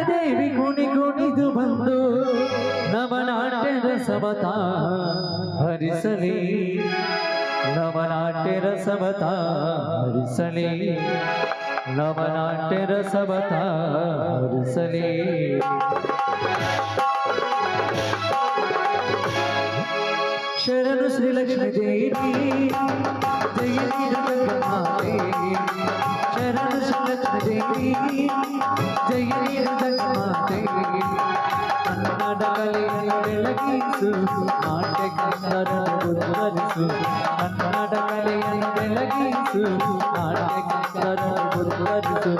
ದೇವಿ ಕುಣಿ ಕುಣಿದು ಬಂದು ನವನಾಟ್ಯದ ಸಮತ ಹರಿಸಲಿ ನವನಾಟ್ಯದ ಸಮತ ಹರಿಸಲಿ ನವನಾಟ್ಯದ ಸಮತ ಹರಿಸಲಿ ಶರಣು ಶ್ರೀಲಕ್ಷ್ಮೀ ದೇವಿ ಜಯ ನೀರಮಾತೆ ಶರಣು ಶ್ರೀಲಕ್ಷ್ಮೀ ದೇವಿ ಜಯ ನೀರಮಾತೆ ಕನ್ನಡ ಕಲೆಯನ್ನು ಬೆಳಗಿಸು ನಾಟ್ಯ ಗಂಧರ ಉದ್ಧರಿಸು ಕನ್ನಡ ಕಲೆಯನ್ನು ಬೆಳಗಿಸು ನಾಟ್ಯ ಗಂಧರ ಉದ್ಧರಿಸು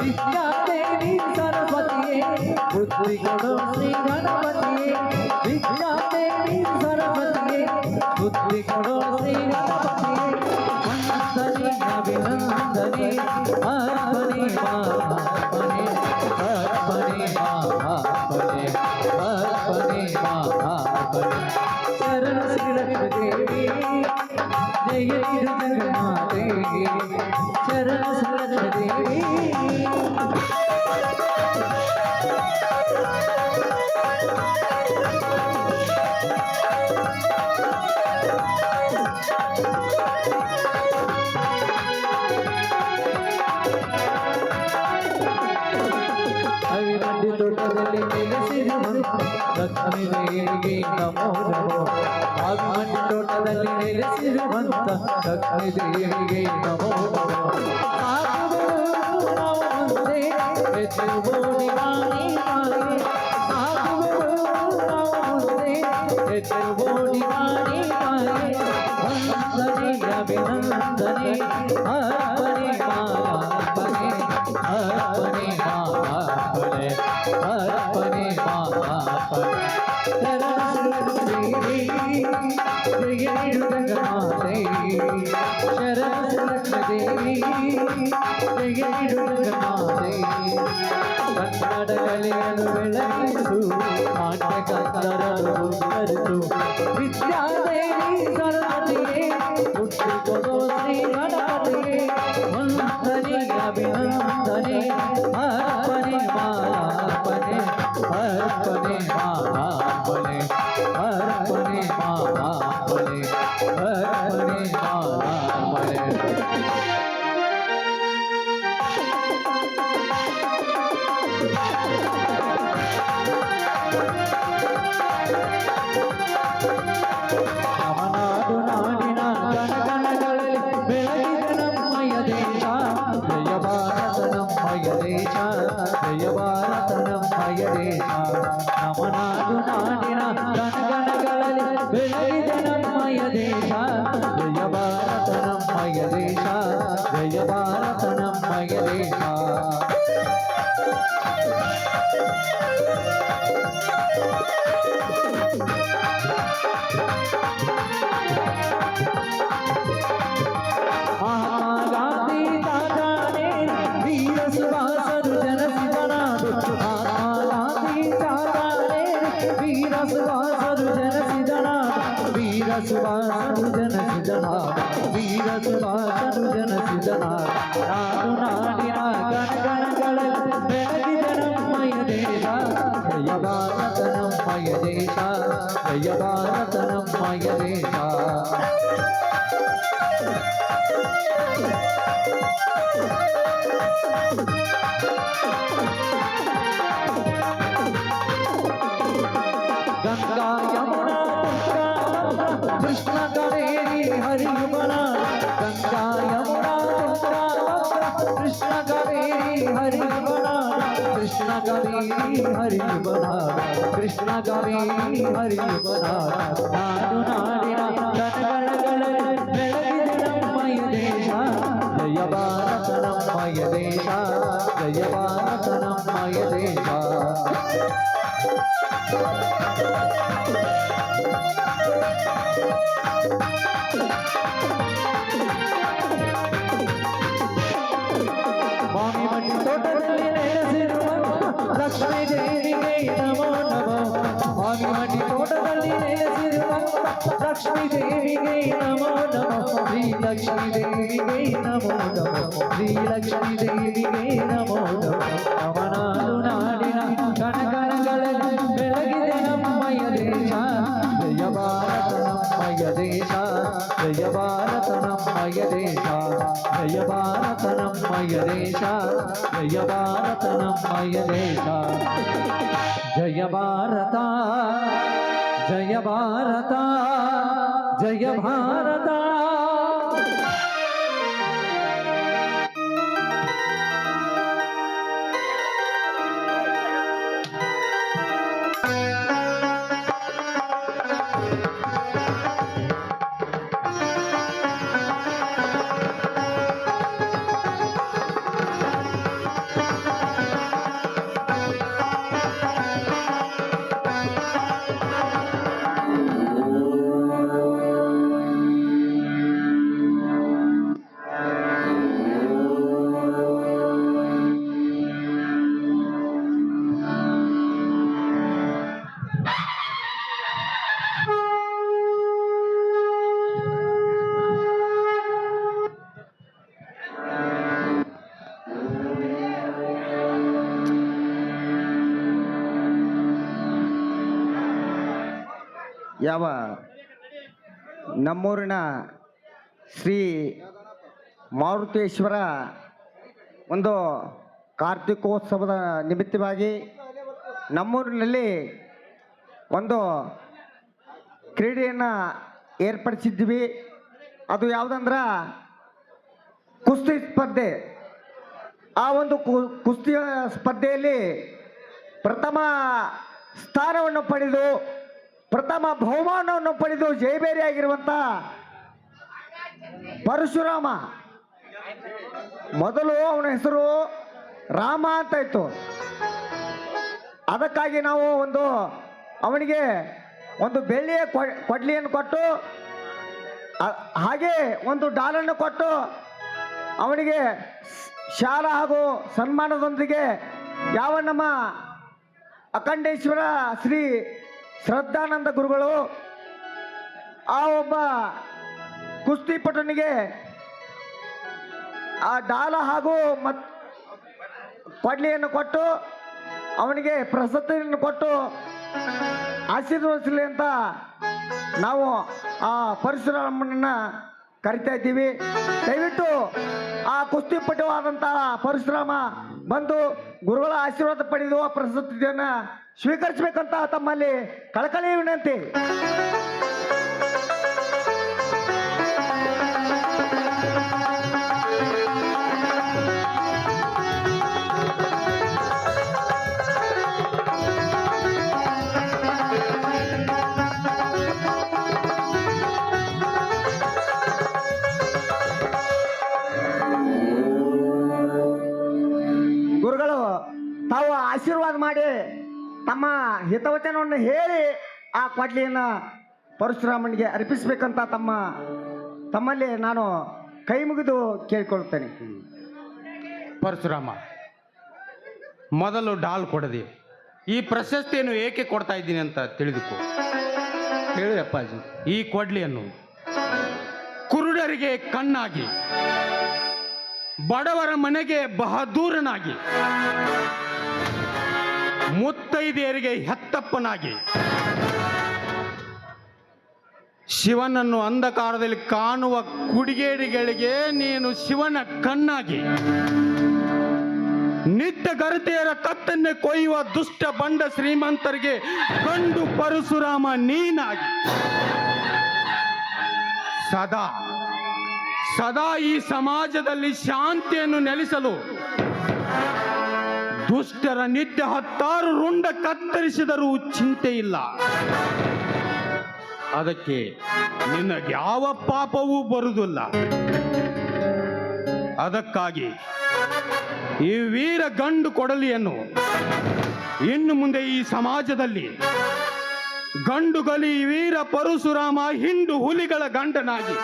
ವಿದ್ಯಾದೇವಿ ಸರಸ್ವತಿಯೇ ಬುದ್ಧಿ ಕೊಡು ಶ್ರೀ ಗಣಪತಿಯೇ ವಿದ್ಯಾದೇವಿ ಸರಸ್ವತಿಯೇ ಬುದ್ಧಿ ಕೊಡು ಶ್ರೀ ಗಣಪತಿಯೇ ವಂದನೆ ಅಭಿನಂದನೆ ಅರ್ಪಣೆ ಮಾರ್ಪಣೆ ಅರ್ಪಣೆ ಮಾರ್ಪಣೆ ಅರ್ಪಣೆ ಮಾರ್ಪಣೆ ಶರಣ ಶ್ರೀಲಕ್ಷ್ಮೀ ದೇವಿ ಜಯ ಜಗನ್ಮಾತೆ ಶರಣ ಶ್ರೀಲಕ್ಷ್ಮೀ ದೇವಿ ಅವಿಮಂಡಿ ತೋಟದಲ್ಲಿ ನೆಲೆಸಿರುವಂತ ಲಕ್ಷ್ಮೀ ದೇವಿಗೆ ನಮೋ ನಮೋ ಅವಿಮಂಡಿ ತೋಟದಲ್ಲಿ ನೆಲೆಸಿರುವಂತ ಲಕ್ಷ್ಮೀ ದೇವಿಗೆ ನಮೋ ನಮೋ ಹೆಜ್ಜೆಬೋಡಿ ಮಾನಿ ಮಾಯೆ ಹೆಜ್ಜೆಬೋಡಿ ಮಾನಿ ಮಾಯೆ ವಂದನೆ ಅಭಿನಂದನೆ ಅರ್ಪಣೆ ಮಾರ್ಪಣೆ ಅರ್ಪಣೆ ಮಾರ್ಪಣೆ ಅರ್ಪಣೆ ಮಾರ್ಪಣೆ ಶರಣ ಶ್ರೀಲಕ್ಷ್ಮೀ ದೇವಿ ಜಯ ಜಗನ್ಮಾತೆ ಶರಣ ಶ್ರೀಲಕ್ಷ್ಮೀ ದೇವಿ ಜಯ ಜಗನ್ಮಾತೆ ಕನ್ನಡ ಕಲೆಯನ್ನು ಬೆಳಗಿಸು ನಾಟ್ಯ ಗಂಧರ ಉದ್ಧರಿಸು ವಿದ್ಯಾದೇವಿ ಸರಸ್ವತಿಯೇ ಬುದ್ಧಿ ಕೊಡು ಶ್ರೀ ಗಣಪತಿಯೇ ವಂದನೆ ಅಭಿನಂದನೆ ಅರ್ಪಣೆ ಮಾರ್ಪಣೆ ಅರ್ಪಣೆ ಮಾರ್ಪಣೆ ಅರ್ಪಣೆ ಮಾರ್ಪಣೆ ಅರ್ಪಣೆ ಮಾರ್ಪಣೆ ನವನಾಡು ನಾಡಿನ ಗಣಗಣಗಳಲ್ಲಿ ಬೆಳಗಿದ ನಮ್ಮಯ ದೇಶ ಜಯ ಭಾರತ ನಮ್ಮಯ ದೇಶ ಜಯ ಭಾರತ ನಮ್ಮಯ ದೇಶ ನವನಾಡು ನಾಡಿನ ಗಣಗಣಗಳಲ್ಲಿ ಬೆಳಗಿದ ನಮ್ಮಯ ದೇಶ ಜಯ ಭಾರತ ನಮ್ಮಯ ದೇಶ ಜಯ ಭಾರತ ನಮ್ಮಯ ದೇಶ ಗಾಂಧಿ ತಾಜಾನೆ ವೀರ ಸುಭಾಷರು ಜನಸಿದನಾಡು ಗಾಂಧಿ ತಾಜಾನೆ ವೀರ ಸುಭಾಷರು ಜನಸಿದನಾಡು ವೀರ ಸುಭಾಷರು ಜನಸಿದನಾಡು ವೀರ ಸುಭಾಷರು ಜನಸಿದನಾಡು ನಾಡು ನಾಡಿನ ಗಣಗಣಗಳಲ್ಲಿ ಬೆಳಗಿದ ನಮ್ಮಯ ದೇಶ ಜಯ ಭಾರತ ನಮ್ಮಯ ದೇಶ ಜಯ ಭಾರತ ನಮ್ಮಯ ದೇಶ गंगा यमुना कृष्ण कावेरी हरियमुना गंगा यमुना कृष्ण कावेरी हरियमुना कृष्ण कावेरी हरियमुना कृष्ण कावेरी हरियमुना नाಡು नाडिನ ಗಣಗಣಗಳಲ್ಲಿ ಬೆಳಗಿದ ನಮ್ಮಯ ದೇಶ ಜಯ ಭಾರತ ನಮ್ಮಯ ದೇಶ ಜಯ ಭಾರತ ನಮ್ಮಯ ದೇಶ ಮಾವಿಮಂಡಿ ತೋಟದಲ್ಲಿ ನೆಲೆಸಿರುವ ಲಕ್ಷ್ಮೀ ದೇವಿಗೆ ನಮೋ ನಮೋ ಮಾವಿಮಂಡಿ ತೋಟದಲ್ಲಿ ನೆಲೆಸಿರುವ ಲಕ್ಷ್ಮೀ ದೇವಿಗೆ ನಮೋ ನಮೋ ಶ್ರೀ ಲಕ್ಷ್ಮೀ ದೇವಿಗೆ ನಮೋ ನಮೋ ಶ್ರೀ ಲಕ್ಷ್ಮೀ ದೇವಿಗೆ ನಮೋ ನಮೋ ನವನಾಡು ನಾಡಿನ ಜಯ ಭಾರತ ನಮ್ಮಯ ದೇಶ, ಜಯ ಭಾರತ ನಮ್ಮಯ ದೇಶ. ಜಯ ಭಾರತ, ಜಯ ಭಾರತ, ಜಯ ಭಾರತ. ಯಾವ ನಮ್ಮೂರಿನ ಶ್ರೀ ಮಾರುತೇಶ್ವರ ಒಂದು ಕಾರ್ತಿಕೋತ್ಸವದ ನಿಮಿತ್ತವಾಗಿ ನಮ್ಮೂರಿನಲ್ಲಿ ಒಂದು ಕ್ರೀಡೆಯನ್ನು ಏರ್ಪಡಿಸಿದ್ವಿ. ಅದು ಯಾವುದಂದ್ರೆ ಕುಸ್ತಿ ಸ್ಪರ್ಧೆ. ಆ ಒಂದು ಕುಸ್ತಿಯ ಸ್ಪರ್ಧೆಯಲ್ಲಿ ಪ್ರಥಮ ಸ್ಥಾನವನ್ನು ಪಡೆದು ಪ್ರಥಮ ಬಹುಮಾನವನ್ನು ಪಡೆದು ಜಯಬೇರಿಯಾಗಿರುವಂಥ ಪರಶುರಾಮ. ಮೊದಲು ಅವನ ಹೆಸರು ರಾಮ ಅಂತ ಇತ್ತು. ಅದಕ್ಕಾಗಿ ನಾವು ಅವನಿಗೆ ಒಂದು ಬೆಳ್ಳಿಯ ಕೊಡ್ಲಿಯನ್ನು ಕೊಟ್ಟು ಹಾಗೆ ಒಂದು ಡಾಲನ್ನು ಕೊಟ್ಟು ಅವನಿಗೆ ಶಾಲಾ ಹಾಗೂ ಸನ್ಮಾನದೊಂದಿಗೆ ಯಾವ ನಮ್ಮ ಅಖಂಡೇಶ್ವರ ಶ್ರೀ ಶ್ರದ್ಧಾನಂದ ಗುರುಗಳು ಆ ಒಬ್ಬ ಕುಸ್ತಿಪಟುನಿಗೆ ಆ ಡಾಲ ಹಾಗೂ ಕೊಡ್ಲಿಯನ್ನು ಕೊಟ್ಟು ಅವನಿಗೆ ಪ್ರಶಸ್ತಿಯನ್ನು ಕೊಟ್ಟು ಆಶೀರ್ವದಿಸಲಿ ಅಂತ ನಾವು ಆ ಪರಶುರಾಮನನ್ನ ಕರಿತಾ ಇದ್ದೀವಿ. ದಯವಿಟ್ಟು ಆ ಕುಸ್ತಿಪಟುವಾದಂತಹ ಪರಶುರಾಮ ಬಂದು ಗುರುಗಳ ಆಶೀರ್ವಾದ ಪಡೆದು ಆ ಪ್ರಶಸ್ತಿಯನ್ನು ಸ್ವೀಕರಿಸಬೇಕಂತ ತಮ್ಮಲ್ಲಿ ಕಳಕಳಿ ವಿನಂತಿ. ಗುರುಗಳು ತಾವು ಆಶೀರ್ವಾದ ಮಾಡಿ ತಮ್ಮ ಹಿತವಚನವನ್ನು ಹೇಳಿ ಆ ಕೊಡ್ಲಿಯನ್ನು ಪರಶುರಾಮನಿಗೆ ಅರ್ಪಿಸಬೇಕಂತ ತಮ್ಮಲ್ಲಿ ನಾನು ಕೈ ಮುಗಿದು ಕೇಳಿಕೊಳ್ಳುತ್ತೇನೆ. ಪರಶುರಾಮ, ಮೊದಲು ಡಾಲ್ ಕೊಡದೆ ಈ ಪ್ರಶಸ್ತಿಯನ್ನು ಏಕೆ ಕೊಡ್ತಾ ಇದ್ದೀನಿ ಅಂತ ತಿಳಿದುಕೋ. ಹೇಳಿ ಅಪ್ಪಾಜಿ. ಈ ಕೊಡ್ಲಿಯನ್ನು ಕುರುಡರಿಗೆ ಕಣ್ಣಾಗಿ, ಬಡವರ ಮನೆಗೆ ಬಹದೂರನಾಗಿ, ಮುತ್ತೈದೆಯರಿಗೆ ಹೆತ್ತಪ್ಪನಾಗಿ, ಶಿವನನ್ನು ಅಂಧಕಾರದಲ್ಲಿ ಕಾಣುವ ಕುಡಿಗೇಡಿಗಳಿಗೆ ನೀನು ಶಿವನ ಕಣ್ಣಾಗಿ, ನಿತ್ಯ ಗರತೆಯರ ಕತ್ತನ್ನೇ ಕೊಯ್ಯುವ ದುಷ್ಟ ಬಂಡ ಶ್ರೀಮಂತರಿಗೆ ಗಂಡು ಪರಶುರಾಮ ನೀನಾಗಿ, ಸದಾ ಸದಾ ಈ ಸಮಾಜದಲ್ಲಿ ಶಾಂತಿಯನ್ನು ನೆಲೆಸಲು ದುಷ್ಟರ ನಿತ್ಯ 10 ರುಂಡ ಕತ್ತರಿಸಿದರೂ ಚಿಂತೆ ಇಲ್ಲ. ಅದಕ್ಕೆ ನಿನಗೆ ಯಾವ ಪಾಪವೂ ಬರುವುದಿಲ್ಲ. ಅದಕ್ಕಾಗಿ ಈ ವೀರ ಗಂಡು ಕೊಡಲಿಯನ್ನು ಇನ್ನು ಮುಂದೆ ಈ ಸಮಾಜದಲ್ಲಿ ಗಂಡುಗಲಿ ವೀರ ಪರಶುರಾಮ ಹಿಂಡು ಹುಲಿಗಳ ಗಂಡನಾಗಿ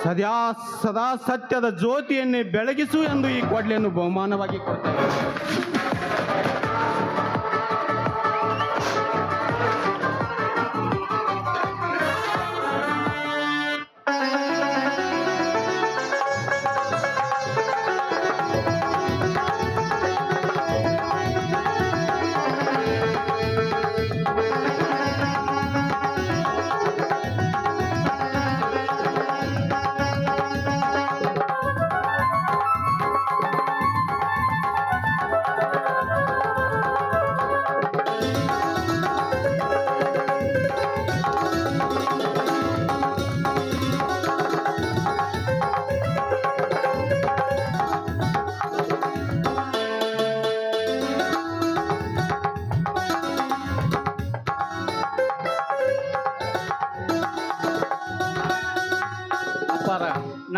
ಸದಾ ಸತ್ಯದ ಜ್ಯೋತಿಯನ್ನೇ ಬೆಳಗಿಸು ಎಂದು ಈ ಕೊಡ್ಲಿಯನ್ನು ಬಹುಮಾನವಾಗಿ ಕೊಡ್ತಾರೆ.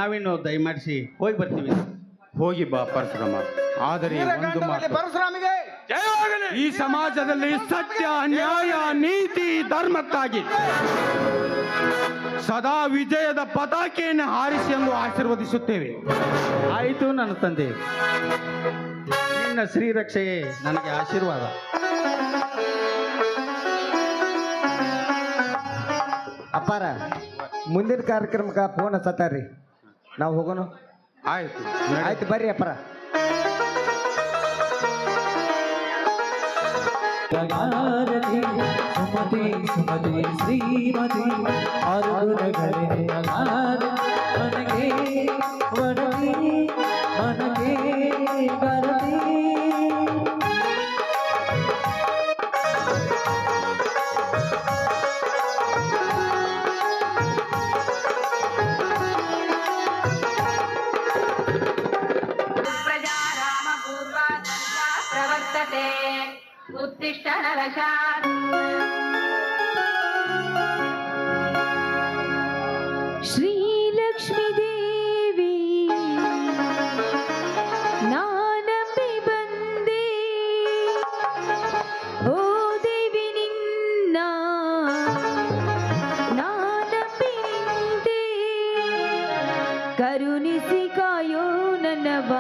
ನಾವಿನ್ನು ದಯಮಾಡಿಸಿ ಹೋಗಿ ಬರ್ತೀವಿ. ಹೋಗಿ ಬಾ ಪರಶುರಾಮ. ಆದರೆ ಒಂದು ಮಾತು, ಪರಶುರಾಮಿಗೆ ಈ ಸಮಾಜದಲ್ಲಿ ಸತ್ಯ, ನ್ಯಾಯ, ನೀತಿ, ಧರ್ಮಕ್ಕಾಗಿ ಸದಾ ವಿಜಯದ ಪತಾಕೆಯನ್ನು ಹಾರಿಸಿ ಎಂದು ಆಶೀರ್ವದಿಸುತ್ತೇವೆ. ಆಯಿತು ನನ್ನ ತಂದೆ, ನಿನ್ನ ಶ್ರೀರಕ್ಷೆಯೇ ನನಗೆ ಆಶೀರ್ವಾದ. ಅಪ್ಪಾರ ಮುಂದಿನ ಕಾರ್ಯಕ್ರಮಕ್ಕೆ ಫೋನ್ ಹಚ್ಚತ್ತಾರ್ರಿ, ನಾವು ಹೋಗೋಣ. ಆಯ್ತು. ಆಯ್ತು ಬರ್ರಿ ಅಪ್ಪಾರ. ಗಂಗಾರತಿ ಸುಮತಿ ಸುಮತಿ ಶ್ರೀಮತಿ ಅರುಣಗರೆ ನನಗೆ ವರದಿ ನನಗೆ ಕರದಿ प्रजा रामपूर्वा प्रवर्तते उत्तिष्ठ नरशात् श्रीलक्ष्मी देवी नानंबि बंदे ओ देवी निन्न नानंबि निंते करुणिसि कायो नನ್ನವ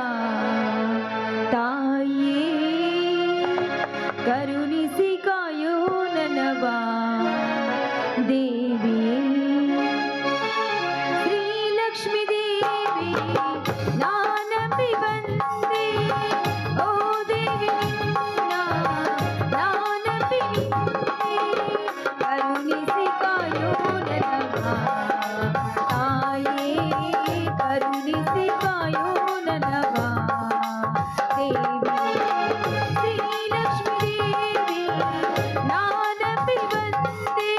ತಾಯೇ ಕರುಣಿಸಿ ಕಾಯೋ ನನ್ನವ ದೇವಿಯೇ ಶ್ರೀಲಕ್ಷ್ಮೀ ದೇವಿ ನಾನಂಬಿ ಬಂದೆ ಓ ದೇವಿ ನಿನ್ನ ನಾನಂಬಿ ನಿಂತೆ ಕರುಣಿಸಿ ಕಾಯೋ ನನ್ನವ ತಾಯೇ ಕರುಣಿಸಿ ಕಾಯೋ ನನ್ನವ ದೇವಿ ಶ್ರೀಲಕ್ಷ್ಮೀ ದೇವಿ ನಾನಂಬಿ ಬಂದೆ.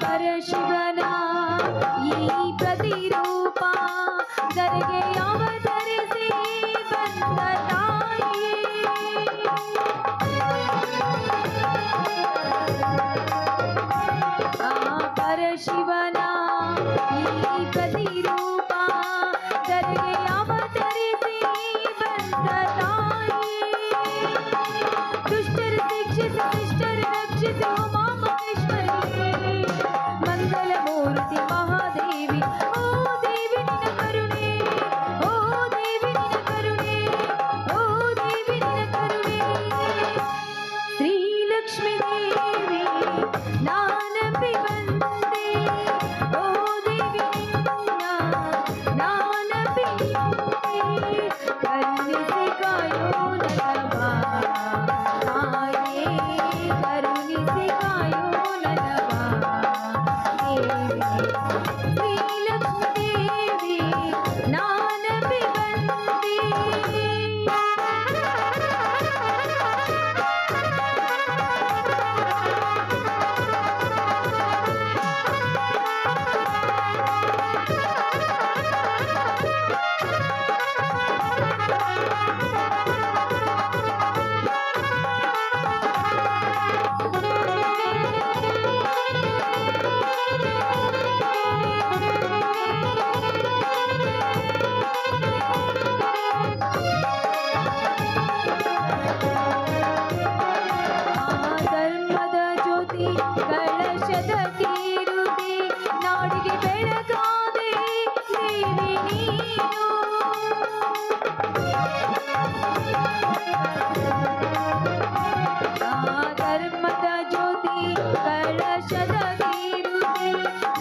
ಪರಶಿವನ ಈ ಪ್ರತಿರೂಪ ಧರೆಗೆ ಅವತರಿಸಿ ಬಂದ ತಾಯಿ ಪರಶಿವನ ಈ ಪ್ರತಿರೂಪ ಧರೆಗೆ ಅವತರಿಸಿ ಬಂದ ತಾಯಿ ದುಷ್ಟರ ಶಿಕ್ಷಿಸಿ ಶಿಷ್ಟರ ರಕ್ಷಿಸಿ ಉಮಾ ಮಹೇಶ್ವರಿ ಮಂಗಲ ಮೂರ್ತಿ ಮಹಾದೇವಿ ಓ ದೇವಿ ನಿನ್ನ ಕರುಣೆ ಓ ದೇವಿ ನಿನ್ನ ಕರುಣೆ ಓ ದೇವಿ ನಿನ್ನ ಕರುಣೆ ಶ್ರೀಲಕ್ಷ್ಮೀ ದೇವಿ ನಾನಂಬಿ ಬಂದೆ ಓ ದೇವಿ ನಿನ್ನ ನಾನಂಬಿ ನಿಂತೆ ಕರುಣಿಸಿ ಕಾಯೋ ನನ್ನವ ತಾಯೇ ಕರುಣಿಸಿ ಕಾಯೋ ನನ್ನವ ದೇವಿ ಶ್ರೀಲಕ್ಷ್ಮೀ ದೇವಿ ನಾನಂಬಿ ಬಂದೆ. ಧರ್ಮದ ಜ್ಯೋತಿ ಕಳಶದ ಕೀರುತಿ ನಾಡಿಗೆ ಬೆಳಗಾದೆ ದೇವಿ ನೀನು ಧರ್ಮದ ಜ್ಯೋತಿ ಕಳಶದ ಕೀರುತಿ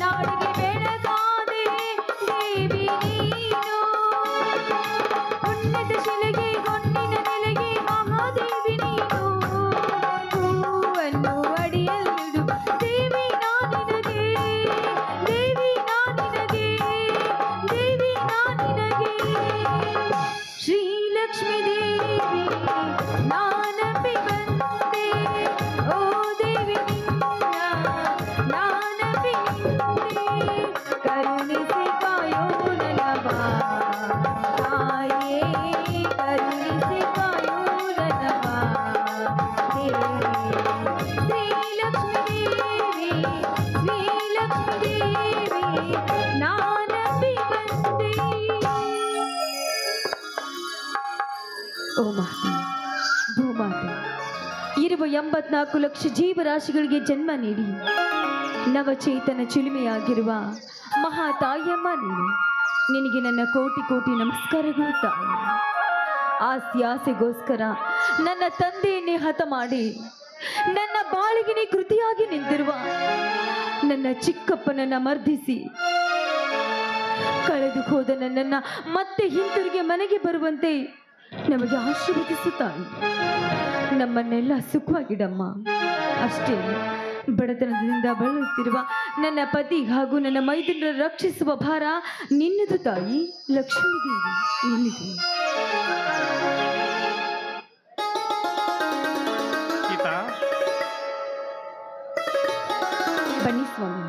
ನಾಡಿಗೆ ಬೆಳಗಾದೆ ದೇವಿ ನೀನು ಉನ್ನತ ಶಿಲೆಗೆ ಹೊನ್ನಿನ ನೆಲೆಗೆ ಮಹಾದೇವಿ ನೀನು ಹೂವನ್ನು ಅಡಿಯಲ್ಲಿಡು ದೇವಿ ನಾನಿನಗೆ ದೇವಿ ನಾನಿನಗೆ ದೇವಿ ನಾನಿನಗೆ ಶ್ರೀಲಕ್ಷ್ಮೀ ದೇವಿ ನಾ ಶ್ರೀಲಕ್ಷ್ಮೀ ದೇವಿ ನಾನಂಬಿ ಬಂದೆ. ಓ ಮಾತೆ, ಭೂಮಾತೆ, ಇರುವ 84 ಲಕ್ಷ ಜೀವರಾಶಿಗಳಿಗೆ ಜನ್ಮ ನೀಡಿ ನವಚೇತನ ಚಿಲುಮೆಯಾಗಿರುವ ಮಹಾ ತಾಯಿಯಮ್ಮ ನೀನು. ನಿನಗೆ ನನ್ನ ಕೋಟಿ ಕೋಟಿ ನಮಸ್ಕಾರಗಳು ತಾಯಿ. ಆಸೆಗೋಸ್ಕರ ನನ್ನ ತಂದೆಯನ್ನೇ ಹತ ಮಾಡಿ ನನ್ನ ಬಾಳಿಗೆ ಕೃತಿಯಾಗಿ ನಿಂತಿರುವ ನನ್ನ ಚಿಕ್ಕಪ್ಪನನ್ನ ಮರ್ದಿಸಿ ಕಳೆದು ಹೋದ ನನ್ನನ್ನ ಮತ್ತೆ ಹಿಂತಿರುಗಿ ಮನೆಗೆ ಬರುವಂತೆ ನಮಗೆ ಆಶೀರ್ವದಿಸುತ್ತಾನೆ. ನಮ್ಮನ್ನೆಲ್ಲ ಸುಖವಾಗಿಡಮ್ಮ. ಅಷ್ಟೇ, ಬಡತನದಿಂದ ಬಳಲುತ್ತಿರುವ ನನ್ನ ಪತಿ ಹಾಗೂ ನನ್ನ ಮೈದುನರ ರಕ್ಷಿಸುವ ಭಾರ ನಿನ್ನದು ತಾಯಿ ಲಕ್ಷ್ಮೀದೇವಿ, ನಿನ್ನದು. ಬನ್ನಿ ಸ್ವಾಮಿ,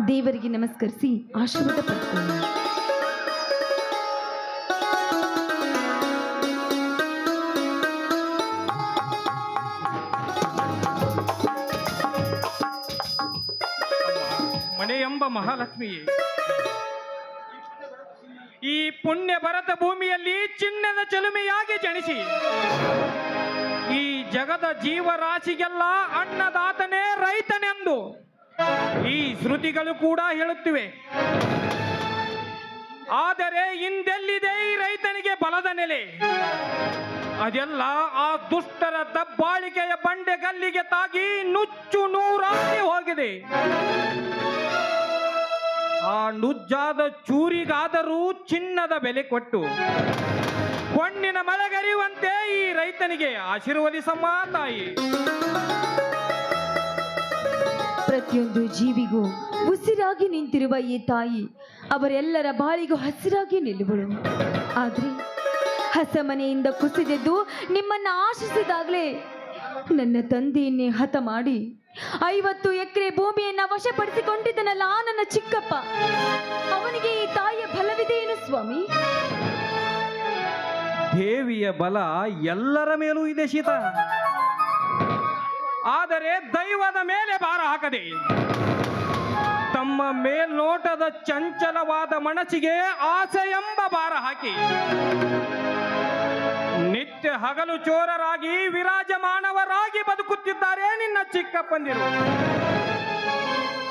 ದೇವರಿಗೆ ನಮಸ್ಕರಿಸಿ ಆಶೀರ್ವಾದ ಪಡ್ಕೊಳ್ಳಿ. ಮನೆ ಎಂಬ ಮಹಾಲಕ್ಷ್ಮಿಯೇ, ಈ ಪುಣ್ಯ ಭರತ ಭೂಮಿಯಲ್ಲಿ ಚಿನ್ನದ ಚೆಲುಮೆಯಾಗಿ ಜನಿಸಿ ಈ ಜಗದ ಜೀವರಾಶಿಗೆಲ್ಲ ಅನ್ನದಾತನೇ ರೈತನೆಂದು ಈ ಶ್ರುತಿಗಳು ಕೂಡ ಹೇಳುತ್ತಿವೆ. ಆದರೆ ಇಂದೆಲ್ಲಿದೆ ಈ ರೈತನಿಗೆ ಬಲದ ನೆಲೆ? ಅದೆಲ್ಲ ಆ ದುಷ್ಟರ ದಬ್ಬಾಳಿಕೆಯ ಬಂಡೆಗಲ್ಲಿಗೆ ತಾಗಿ ನುಚ್ಚು ನೂರಾಗಿ ಹೋಗಿದೆ. ಆ ನುಜ್ಜಾದ ಚೂರಿಗಾದರೂ ಚಿನ್ನದ ಬೆಲೆ ಕೊಟ್ಟು ಹೊಣ್ಣಿನ ಮಳೆಗರಿಯುವಂತೆ ಈ ರೈತನಿಗೆ ಆಶೀರ್ವದಿಸಮ್ಮ ತಾಯಿ. ಪ್ರತಿಯೊಂದು ಜೀವಿಗೂ ಉಸಿರಾಗಿ ನಿಂತಿರುವ ಈ ತಾಯಿ ಅವರೆಲ್ಲರ ಬಾಳಿಗೂ ಹಸಿರಾಗಿ ನಿಲ್ಲುವಳು. ಆದ್ರೆ ಹಸಮನೆಯಿಂದ ಕುಸಿದೆದ್ದು ನಿಮ್ಮನ್ನ ಆಶಿಸಿದಾಗಲೇ ನನ್ನ ತಂದೆಯನ್ನೇ ಹತ ಮಾಡಿ 50 ಎಕರೆ ಭೂಮಿಯನ್ನ ವಶಪಡಿಸಿಕೊಂಡಿದ್ದನಲ್ಲ ನನ್ನ ಚಿಕ್ಕಪ್ಪ, ಅವನಿಗೆ ಈ ತಾಯಿಯ ಬಲವಿದೆಯೇನು ಸ್ವಾಮಿ? ದೇವಿಯ ಬಲ ಎಲ್ಲರ ಮೇಲೂ ಇದೆ ಸೀತಾ. ಆದರೆ ದೈವದ ಮೇಲೆ ಭಾರ ಹಾಕದೆ ತಮ್ಮ ಮೇಲ್ನೋಟದ ಚಂಚಲವಾದ ಮನಸ್ಸಿಗೆ ಆಸೆ ಎಂಬ ಭಾರ ಹಾಕಿ ನಿತ್ಯ ಹಗಲು ಚೋರರಾಗಿ ವಿರಾಜಮಾನವರಾಗಿ ಬದುಕುತ್ತಿದ್ದಾರೆ ನಿನ್ನ ಚಿಕ್ಕಪ್ಪಂದಿರು.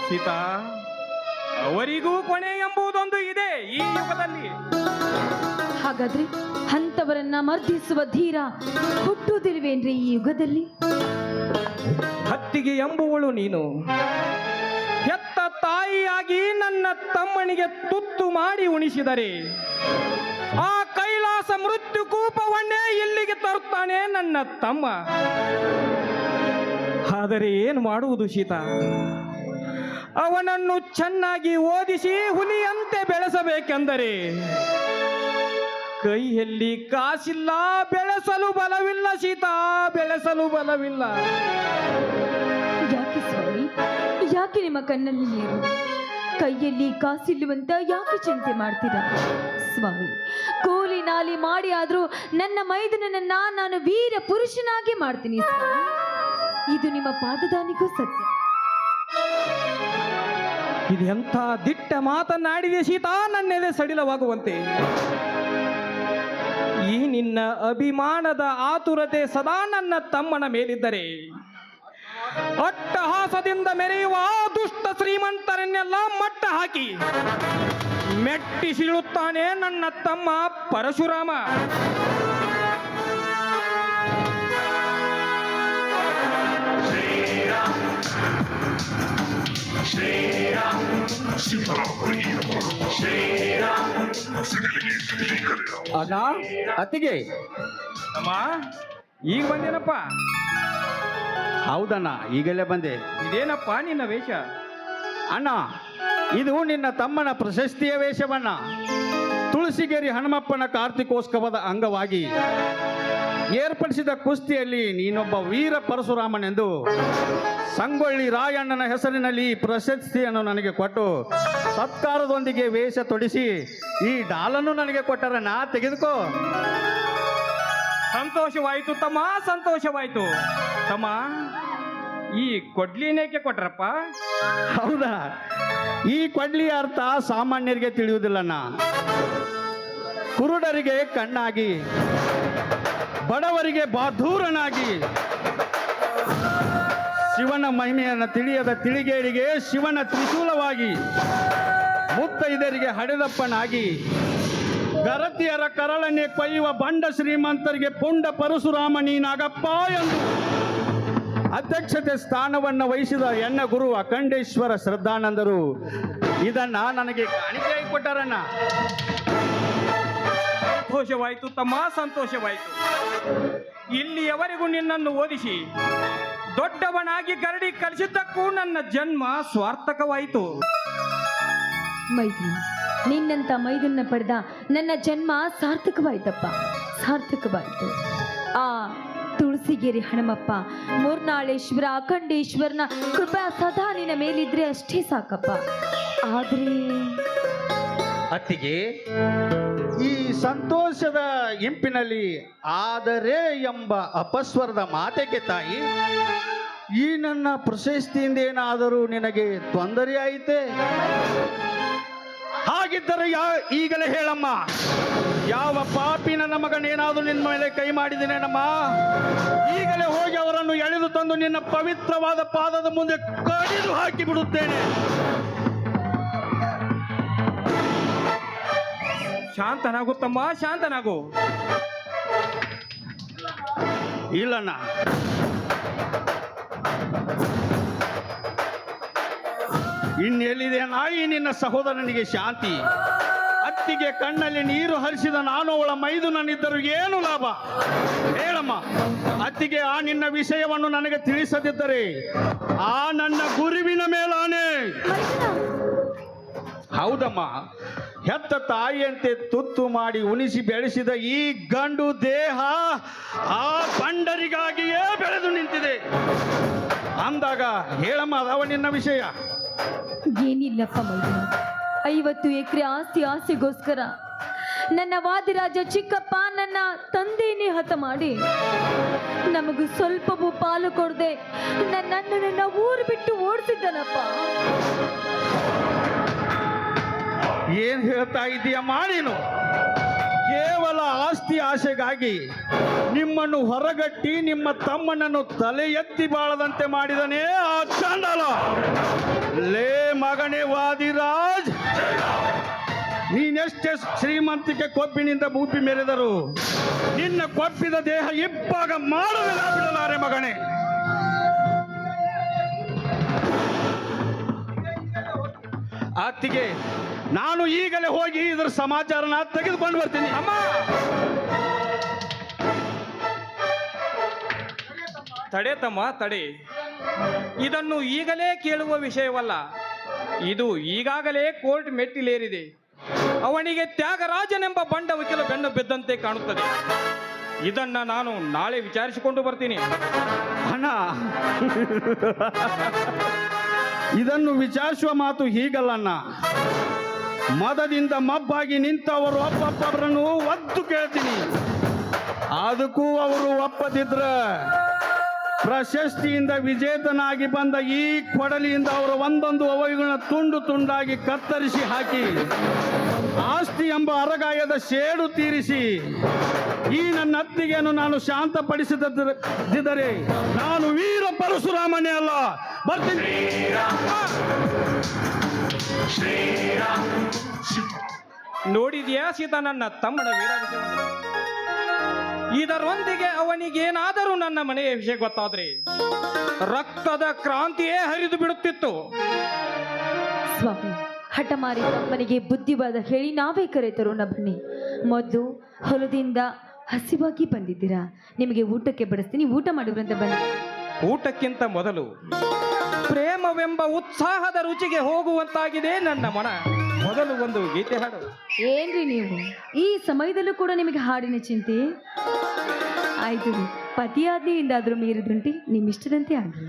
ಸೀತಾ, ಅವರಿಗೂ ಕೊನೆ ಎಂಬುದೊಂದು ಇದೆ ಈ ಯುಗದಲ್ಲಿ. ಹಾಗಾದ್ರೆ ಅಂತವರನ್ನ ಮರ್ದಿಸುವ ಧೀರ ಹುಟ್ಟುವುದಿಲ್ವೇನ್ರಿ ಈ ಯುಗದಲ್ಲಿ? ಹತ್ತಿಗೆ ಎಂಬುವಳು ನೀನು. ಹೆತ್ತ ತಾಯಿಯಾಗಿ ನನ್ನ ತಮ್ಮನಿಗೆ ತುತ್ತು ಮಾಡಿ ಉಣಿಸಿದರೆ ಆ ಕೈಲಾಸ ಮೃತ್ಯು ಕೂಪವನ್ನೇ ಇಲ್ಲಿಗೆ ತರುತ್ತಾನೆ ನನ್ನ ತಮ್ಮ. ಆದರೆ ಏನು ಮಾಡುವುದು ಸೀತಾ? ಅವನನ್ನು ಚೆನ್ನಾಗಿ ಓದಿಸಿ ಹುಲಿಯಂತೆ ಬೆಳೆಸಬೇಕೆಂದರೆ ಕೈಯಲ್ಲಿ ಕಾಸಿಲ್ಲ, ಬೆಳೆಸಲು ಬಲವಿಲ್ಲ ಸೀತಾ, ಬೆಳೆಸಲು ಬಲವಿಲ್ಲ. ಯಾಕೆ ಸ್ವಾಮಿ, ಯಾಕೆ ನಿಮ್ಮ ಕಣ್ಣಲ್ಲಿ ನೀರು? ಕೈಯಲ್ಲಿ ಕಾಸಿಲ್ಲುವಂತ ಯಾಕೆ ಚಿಂತೆ ಮಾಡ್ತೀರಾ ಸ್ವಾಮಿ? ಕೂಲಿ ನಾಲಿ ಮಾಡಿ ಆದ್ರೂ ನನ್ನ ಮೈದುನನ್ನ ನಾನು ವೀರ ಪುರುಷನಾಗಿ ಮಾಡ್ತೀನಿ ಸ್ವಾಮಿ. ಇದು ನಿಮ್ಮ ಪಾದದಾನಿಗೂ ಸತ್ಯ. ಇದೆಂಥ ದಿಟ್ಟ ಮಾತನಾಡಿದೆ ಸೀತಾ, ನನ್ನೆದೆ ಸಡಿಲವಾಗುವಂತೆ. ಈ ನಿನ್ನ ಅಭಿಮಾನದ ಆತುರತೆ ಸದಾ ನನ್ನ ತಮ್ಮನ ಮೇಲಿದ್ದರೆ ಅಟ್ಟಹಾಸದಿಂದ ಮೆರೆಯುವ ದುಷ್ಟ ಶ್ರೀಮಂತರನ್ನೆಲ್ಲ ಮಟ್ಟ ಹಾಕಿ ಮೆಟ್ಟಿಸಿಳುತ್ತಾನೆ ನನ್ನ ತಮ್ಮ ಪರಶುರಾಮ. ಅಣ್ಣ, ಅತ್ತಿಗೆ. ಅಮ್ಮ, ಈಗ ಬಂದೇನಪ್ಪ? ಹೌದಣ್ಣ, ಈಗಲೇ ಬಂದೆ. ಇದೇನಪ್ಪ ನಿನ್ನ ವೇಷ? ಅಣ್ಣ, ಇದು ನಿನ್ನ ತಮ್ಮನ ಪ್ರಶಸ್ತಿಯ ವೇಷವಣ್ಣ. ತುಳಸಿಗೇರಿ ಹನುಮಪ್ಪನ ಕಾರ್ತಿಕೋತ್ಸವದ ಅಂಗವಾಗಿ ಏರ್ಪಡಿಸಿದ ಕುಸ್ತಿಯಲ್ಲಿ ನೀನೊಬ್ಬ ವೀರ ಪರಶುರಾಮನೆಂದು ಸಂಗೊಳ್ಳಿ ರಾಯಣ್ಣನ ಹೆಸರಿನಲ್ಲಿ ಈ ಪ್ರಶಸ್ತಿಯನ್ನು ನನಗೆ ಕೊಟ್ಟು ಸತ್ಕಾರದೊಂದಿಗೆ ವೇಷ ತೊಡಿಸಿ ಈ ಡಾಲನ್ನು ನನಗೆ ಕೊಟ್ಟರಣ್ಣ. ತೆಗೆದುಕೋ. ಸಂತೋಷವಾಯಿತು ತಮ್ಮ, ಸಂತೋಷವಾಯಿತು ತಮ್ಮ. ಈ ಕೊಡ್ಲಿನೇಕೆ ಕೊಟ್ರಪ್ಪ? ಹೌದಾ? ಈ ಕೊಡ್ಲಿ ಅರ್ಥ ಸಾಮಾನ್ಯರಿಗೆ ತಿಳಿಯುವುದಿಲ್ಲಣ್ಣ. ಕುರುಡರಿಗೆ ಕಣ್ಣಾಗಿ, ಬಡವರಿಗೆ ಬಹದ್ದೂರನಾಗಿ, ಶಿವನ ಮಹಿಮೆಯನ್ನು ತಿಳಿಯದ ತಿಳಿಗೇಡಿಗೆ ಶಿವನ ತ್ರಿಶೂಲವಾಗಿ, ಮುತ್ತೈದರಿಗೆ ಹಡೆದಪ್ಪನಾಗಿ, ಗರತಿಯರ ಕರಳನ್ನೇ ಕೊಯ್ಯುವ ಬಂಡ ಶ್ರೀಮಂತರಿಗೆ ಪುಂಡ ಪರಶುರಾಮ ನೀನಾಗಪ್ಪ ಎಂದು ಅಧ್ಯಕ್ಷತೆ ಸ್ಥಾನವನ್ನು ವಹಿಸಿದ ಎನ್ನ ಗುರು ಅಖಂಡೇಶ್ವರ ಶ್ರದ್ಧಾನಂದರು ಇದನ್ನ ನನಗೆ ಕಾಣಿಕೆಯಾಗಿ ಕೊಟ್ಟಾರಣ್ಣ. ಸಂತೋಷವಾಯಿತು ತಮ್ಮ, ಸಂತೋಷವಾಯಿತು. ಇಲ್ಲಿಯವರೆಗೂ ನಿನ್ನನ್ನು ಓದಿಸಿ ದೊಡ್ಡವನಾಗಿ ಗರಡಿ ಕಲಿಸಿದ್ದಕ್ಕೂ ನನ್ನ ಜನ್ಮ ಸ್ವಾರ್ಥಕವಾಯಿತು. ಮೈದುನ, ನಿನ್ನಂತ ಮೈದುನ ಪಡೆದ ನನ್ನ ಜನ್ಮ ಸಾರ್ಥಕವಾಯ್ತಪ್ಪ, ಸಾರ್ಥಕವಾಯಿತು. ಆ ತುಳಸಿಗೆರೆ ಹನುಮಪ್ಪ, ಮೂರ್ನಾಳೇಶ್ವರ, ಅಖಂಡೇಶ್ವರನ ಕೃಪಾ ಸದಾ ನಿನ್ನ ಮೇಲಿದ್ರೆ ಅಷ್ಟೇ ಸಾಕಪ್ಪ. ಆದ್ರೆ ಅತ್ತಿಗೆ, ಈ ಸಂತೋಷದ ಇಂಪಿನಲ್ಲಿ ಆದರೆ ಎಂಬ ಅಪಸ್ವರದ ಮಾತೆಗೆ ತಾಯಿ, ಈ ನನ್ನ ಪ್ರಶಸ್ತಿಯಿಂದ ಏನಾದರೂ ನಿನಗೆ ತೊಂದರೆ ಆಯಿತೆ? ಹಾಗಿದ್ದರೆ ಈಗಲೇ ಹೇಳಮ್ಮ, ಯಾವ ಪಾಪಿ ನನ್ನ ಮಗನೇನಾದರೂ ನಿನ್ನ ಮೇಲೆ ಕೈ ಮಾಡಿದ್ದೇನೇನಮ್ಮ? ಈಗಲೇ ಹೋಗಿ ಅವರನ್ನು ಎಳೆದು ತಂದು ನಿನ್ನ ಪವಿತ್ರವಾದ ಪಾದದ ಮುಂದೆ ಕಡಿದು ಹಾಕಿ ಬಿಡುತ್ತೇನೆ. ಶಾಂತನಾಗು ತಮ್ಮ, ಶಾಂತನಾಗು. ಇಲ್ಲಣ್ಣ, ಇನ್ನೆಲ್ಲಿದೆ ನಾಯಿ ನಿನ್ನ ಸಹೋದರನಿಗೆ ಶಾಂತಿ? ಅತ್ತಿಗೆ ಕಣ್ಣಲ್ಲಿ ನೀರು ಹರಿಸಿದ ನಾನು ಅವಳ ಮೈದುನನಿದ್ದರೂ ಏನು ಲಾಭ? ಹೇಳಮ್ಮ ಅತ್ತಿಗೆ, ಆ ನಿನ್ನ ವಿಷಯವನ್ನು ನನಗೆ ತಿಳಿಸದಿದ್ದರೆ ಆ ನನ್ನ ಗುರುವಿನ ಮೇಲಾನೆ. ಹೌದಮ್ಮ, ಹೆತ್ತ ತಾಯಿಯಂತೆ ತುತ್ತು ಮಾಡಿ ಉಣಿಸಿ ಬೆಳೆಸಿದ ಈ ಗಂಡು ದೇಹ ಆ ಬಂಡರಿಗಾಗಿಯೇ ಬೆಳೆದು ನಿಂತಿದೆ ಅಂದಾಗ ಹೇಳಮ್ಮ, ಅದವ ನಿನ್ನ ವಿಷಯ. ಏನಿಲ್ಲಪ್ಪ ಮೈದುನ, 50 ಎಕರೆ ಆಸೆಗೋಸ್ಕರ ನನ್ನ ವಾದಿರಾಜ ಚಿಕ್ಕಪ್ಪ ನನ್ನ ತಂದೆಯನ್ನೇ ಹತ ಮಾಡಿ ನಮಗೂ ಸ್ವಲ್ಪವೂ ಪಾಲು ಕೊಡದೆ ನನ್ನನ್ನು ನನ್ನ ಊರು ಬಿಟ್ಟು ಓಡಿಸಿದ್ದನಪ್ಪ. ಏನ್ ಹೇಳ್ತಾ ಇದೀಯಮ್ಮ ನೀನು? ಕೇವಲ ಆಸ್ತಿ ಆಸೆಗಾಗಿ ನಿಮ್ಮನ್ನು ಹೊರಗಟ್ಟಿ ನಿಮ್ಮ ತಮ್ಮನನ್ನು ತಲೆ ಎತ್ತಿ ಬಾಳದಂತೆ ಮಾಡಿದನೇ ಆ ಚಾಂಡಾಲ. ಲೇ ಮಗನೇ ವಾದಿರಾಜ್, ನೀನೆಷ್ಟೇ ಶ್ರೀಮಂತಿಕೆ ಕೊಬ್ಬಿನಿಂದ ಬೂಪಿ ಮೆರೆದರು ನಿನ್ನ ಕೊಬ್ಬಿದ ದೇಹ ಇಬ್ಬಾಗ ಮಾಡಲಿಲ್ಲ ಬಿಡಲಾರೆ ಮಗನೇ. ಅತ್ತಿಗೆ, ನಾನು ಈಗಲೇ ಹೋಗಿ ಇದರ ಸಮಾಚಾರನ ತೆಗೆದುಕೊಂಡು ಬರ್ತೀನಿ. ಅಮ್ಮ, ತಡೆ ತಮ್ಮ, ತಡೆ. ಇದನ್ನು ಈಗಲೇ ಕೇಳುವ ವಿಷಯವಲ್ಲ. ಇದು ಈಗಾಗಲೇ ಕೋರ್ಟ್ ಮೆಟ್ಟಿಲೇರಿದೆ. ಅವನಿಗೆ ತ್ಯಾಗರಾಜನೆಂಬ ಬಂಡ ವಕೀಲ ಬೆನ್ನು ಬಿದ್ದಂತೆ ಕಾಣುತ್ತದೆ. ಇದನ್ನ ನಾನು ನಾಳೆ ವಿಚಾರಿಸಿಕೊಂಡು ಬರ್ತೀನಿ. ಅಣ್ಣ, ಇದನ್ನು ವಿಚಾರಿಸುವ ಮಾತು ಹೀಗಲ್ಲಣ್ಣ. ಮದದಿಂದ ಮಬ್ಬಾಗಿ ನಿಂತವರು ಒಬ್ಬೊಬ್ಬರನ್ನು ಒದ್ದು ಕೇಳ್ತೀನಿ. ಅದಕ್ಕೂ ಅವರು ಒಪ್ಪದಿದ್ರ ಪ್ರಶಸ್ತಿಯಿಂದ ವಿಜೇತನಾಗಿ ಬಂದ ಈ ಕೊಡಲಿಯಿಂದ ಅವರ ಒಂದೊಂದು ಅವಯವಗಳನ್ನ ತುಂಡು ತುಂಡಾಗಿ ಕತ್ತರಿಸಿ ಹಾಕಿ ಆಸ್ತಿ ಎಂಬ ಅರಗಾಯದ ಸೇಡು ತೀರಿಸಿ ಈ ನನ್ನ ಅತ್ತಿಗೆಯನ್ನು ನಾನು ಶಾಂತಪಡಿಸದಿದ್ದರೆ ನಾನು ವೀರ ಪರಶುರಾಮನೇ ಅಲ್ಲ. ಬರ್ತೀನಿ. ನೋಡಿದ್ಯಾ ಸೀತಾ ನನ್ನ ತಮ್ಮನ ವೀರಾಭಿಷೇಕ? ಇದರೊಂದಿಗೆ ಅವನಿಗೇನಾದರೂ ನನ್ನ ಮನೆಯ ವಿಷಯ ಗೊತ್ತಾದ್ರೆ ರಕ್ತದ ಕ್ರಾಂತಿಯೇ ಹರಿದು ಬಿಡುತ್ತಿತ್ತು. ಸ್ವಾಮಿ, ಹಠಮಾರಿ ತಮ್ಮನಿಗೆ ಬುದ್ಧಿವಾದ ಹೇಳಿ ನಾವೇ ಕರೆತರೋಣ ಬನ್ನಿ. ಮೊದಲು ಹೊಲದಿಂದ ಹಸಿವಾಗಿ ಬಂದಿದ್ದೀರಾ, ನಿಮಗೆ ಊಟಕ್ಕೆ ಬಡಿಸ್ತೀನಿ, ಊಟ ಮಾಡಿದ್ರಂತೆ ಬನ್ನಿ. ಊಟಕ್ಕಿಂತ ಮೊದಲು ಪ್ರೇಮವೆಂಬ ಉತ್ಸಾಹದ ರುಚಿಗೆ ಹೋಗುವಂತಾಗಿದೆ ನನ್ನ ಮನ. ಮೊದಲು ಒಂದು ಗೀತೆ ಹಾಡು. ಏನ್ರಿ ನೀವು ಈ ಸಮಯದಲ್ಲೂ ಕೂಡ ನಿಮಗೆ ಹಾಡಿನ ಚಿಂತೆ? ಆಯ್ತು ರೀ, ಪತಿಯಾಜ್ಞೆಯಿಂದಾದ್ರೂ ಮೀರಿದುಂಟಿ, ನಿಮ್ಮಿಷ್ಟದಂತೆ ಆಗ್ರಿ.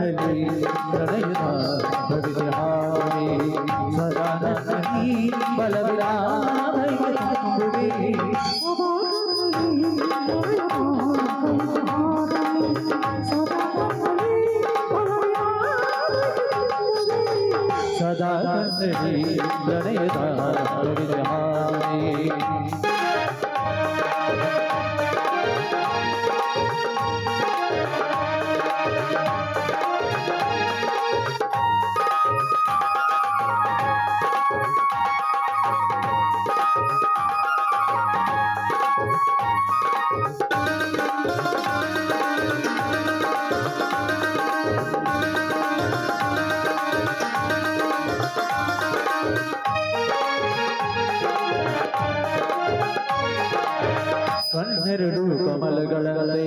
ನನ್ನಲ್ಲಿ ಪ್ರಣಯದ ಕವಿತೆ ಹಾಡಿ ಸದಾ ನನ್ನಲ್ಲಿ ಬಲವಿರಾದೈಕೆ ತುಂಬುವೆ ಸದಾ ನನ್ನಲ್ಲಿ ಪ್ರಣಯದ ಕವಿತೆ ಹಾಡಿ ಕಣ್ಣೆರಡು ಕಮಲಗಳಂತೆ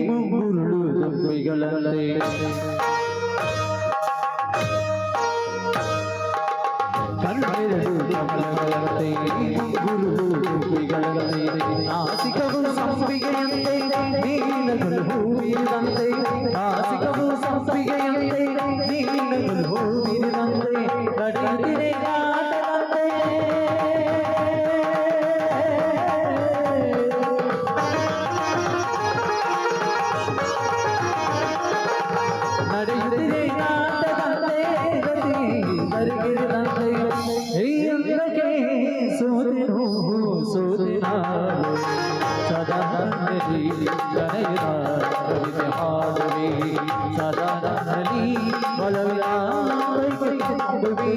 ಮುಂಗುರುಳು ದುಂಬಿಗಳಂತೆ ಕಣ್ಣೆರಡು ಕಮಲಗಳಂತೆ ಮುಂಗುರುಳು ದುಂಬಿಗಳಂತೆ ನಾಸಿಕವು ಸಂಪಿಗೆಯಂತೆ ನೀಲಗಳು ಹೂವಿದಂತೆ ನಾಸಿಕವು ಸಂಪಿಗೆಯಂತೆ ನೀಲಗಳು ಹೂವಿದಂತೆ ನಡೆಯುತ್ತಿದೆ ಆಟದಂತೆ ನಡೆಯುತ್ತಿದೆ ನಾಟದಂತೆ ಗತಿ ಬರಿಗಿರಿದಂತೆ ಅಂದಕ್ಕೆ ಸೋತೆನು ಸೋತೆನಾಳು ಸದಾ ನನ್ನಲ್ಲಿ ಪ್ರಣಯದ ಕವಿತೆ ಹಾಡುವೆ ಸದಾ ನನ್ನಲ್ಲಿ ಬಲವಿರಾದೈಕೆ ತುಂಬುವೆ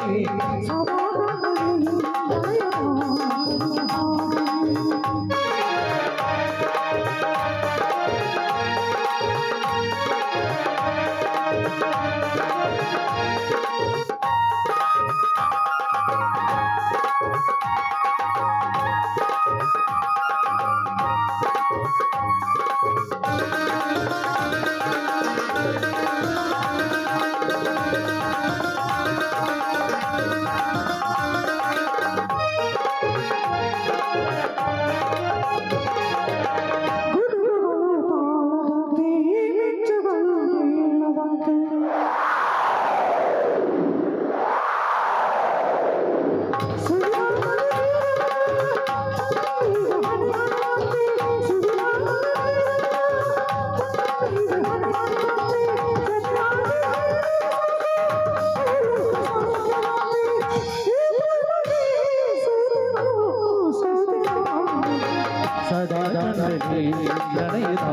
ಸದಾ ನನ್ನಲ್ಲಿ ಪ್ರಣಯದ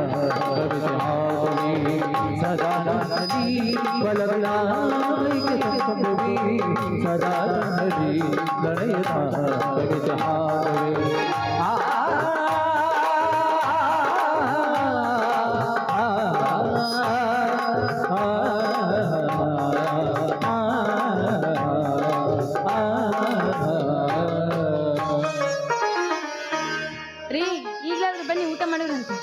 ಕವಿತೆ ಹಾಡುವೆ ಸದಾ ನನ್ನಲ್ಲಿ ಬಲವಿರಾದೈಕೆ ತುಂಬುವೆ ಸದಾ ನನ್ನಲ್ಲಿ ಪ್ರಣಯದ ಕವಿತೆ ಹಾಡುವೆ ರೀ ಈಗಲಾದ್ರೂ ಬನ್ನಿ ಊಟ ಮಾಡೋದಂತೆ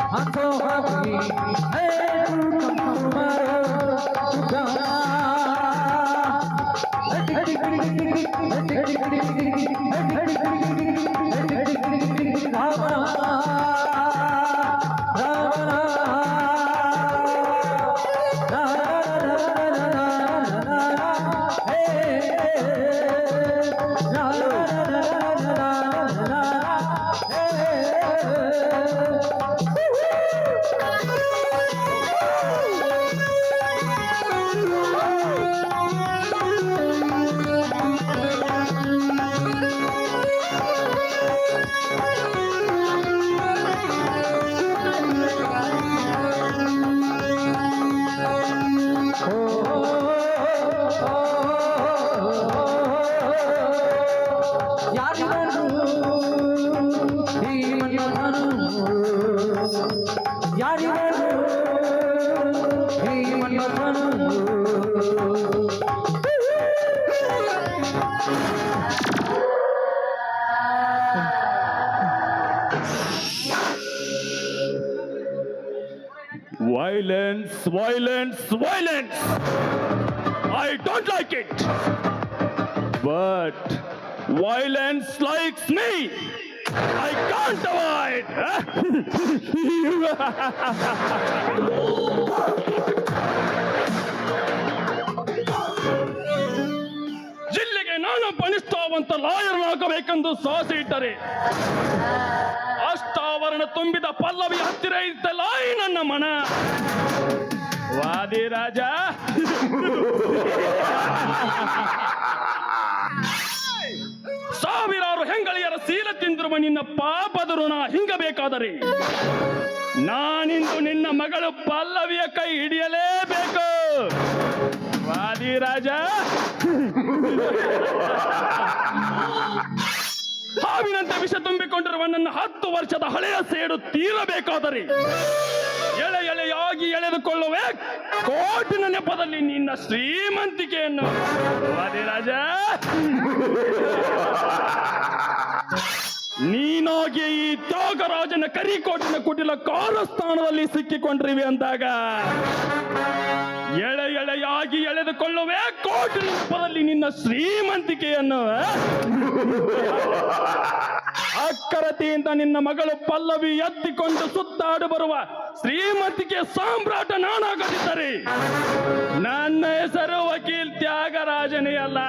I'm so happy. Hey, ಯಾರಿಗೂ violence, violence. I don't like it. But violence likes me. I can't avoid. ಜಿಲ್ಲೆಗೆ ನಾನು ಬಲಿಷ್ಠವಂತ ಲಾಯರ್ನಾಗಬೇಕೆಂದು ಸಾಹಸ ಇಟ್ಟರೆ ಅಷ್ಟಾವರಣ ತುಂಬಿದ ಪಲ್ಲವಿ ಹತ್ತಿರ ಇದ್ದಲ್ಲ ಈ ನನ್ನ ಮನ. ವಾದಿ ರಾಜ, ಸಾವಿರಾರು ಹೆಂಗಳಿಯರ ಸೀಲ ತಿಂದಿರುವ ನಿನ್ನ ಪಾಪದ ಋಣ ಹಿಂಗಬೇಕಾದರೆ ನಾನಿಂದು ನಿನ್ನ ಮಗಳು ಪಲ್ಲವಿಯ ಕೈ ಹಿಡಿಯಲೇಬೇಕು. ವಾದಿ ರಾಜ, ಹಾವಿನಂತೆ ವಿಷ ತುಂಬಿಕೊಂಡಿರುವ ನನ್ನ 10 ವರ್ಷದ ಹಳೆಯ ಸೇಡು ತೀರಬೇಕಾದರೆ ಎಳೆ ಎಳೆಯಾಗಿ ಎಳೆದುಕೊಳ್ಳುವೆ ಕೋಟಿನ ನೆಪದಲ್ಲಿ ನಿನ್ನ ಶ್ರೀಮಂತಿಕೆಯನ್ನು. ವಾದಿರಾಜ, ನೀನಾಗಿ ಈ ತ್ಯಾಗರಾಜನ ಕರಿಕೋಟಿನ ಕುಟಿಲ ಕಾರಸ್ಥಾನದಲ್ಲಿ ಸಿಕ್ಕಿಕೊಂಡಿರುವೆ ಅಂದಾಗ ಎಳೆ ಎಳೆಯಾಗಿ ಎಳೆದುಕೊಳ್ಳುವೆ ಕೋಟಿನ ನೆಪದಲ್ಲಿ ನಿನ್ನ ಶ್ರೀಮಂತಿಕೆಯನ್ನು. ಅಕ್ಕರತೆಯಿಂದ ನಿನ್ನ ಮಗಳು ಪಲ್ಲವಿ ಎತ್ತಿಕೊಂಡು ಸುತ್ತಾಡಿ ಬರುವ ಶ್ರೀಮಂತಿಕೆ ಸಾಮ್ರಾಟ ನಾನಾಗದಿದ್ದರೆ ನನ್ನ ಹೆಸರು ವಕೀಲ್ ತ್ಯಾಗರಾಜನೇ ಅಲ್ಲ.